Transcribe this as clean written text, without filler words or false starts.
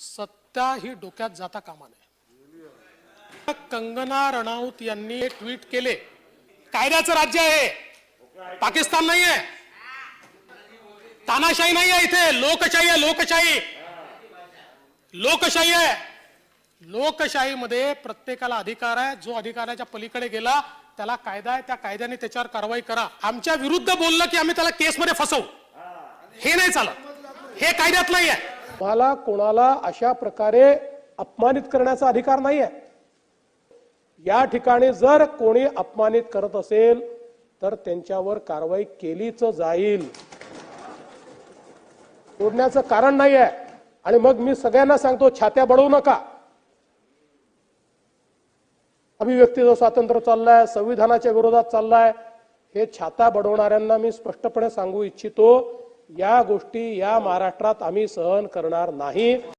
सत्ता ही डोक्यात जाता कामा नये। कंगना रनौत यांनी ट्विट केले, कायद्याचं राज्य आहे, पाकिस्तान नाही आहे, तानाशाही नाही आहे, इथे लोकशाही आहे, लोकशाही लोकशाही आहे। लोकशाहीमध्ये प्रत्येकाला अधिकार आहे, जो अधिकाराच्या पलीकडे गेला त्याला कायदा आहे, त्या कायद्याने त्याच्यावर कारवाई करा। आमच्या विरुद्ध बोललं की आम्ही त्याला केसमध्ये फसवू, हे नाही चालत, हे कायद्यात नाही आहे। मला कोणाला अशा प्रकारे अपमानित करण्याचा अधिकार नाही आहे। या ठिकाणी जर कोणी अपमानित करत असेल तर त्यांच्यावर कारवाई केलीच जाईल, सोडण्याचं कारण नाही आहे। आणि मग मी सगळ्यांना सांगतो, छात्या बडवू नका। अभिव्यक्तीचं स्वातंत्र्य चाललंय, संविधानाच्या विरोधात चाललाय, हे छाता बडवणाऱ्यांना मी स्पष्टपणे सांगू इच्छितो, या गोष्टी या महाराष्ट्रात आम्ही सहन करणार नाही।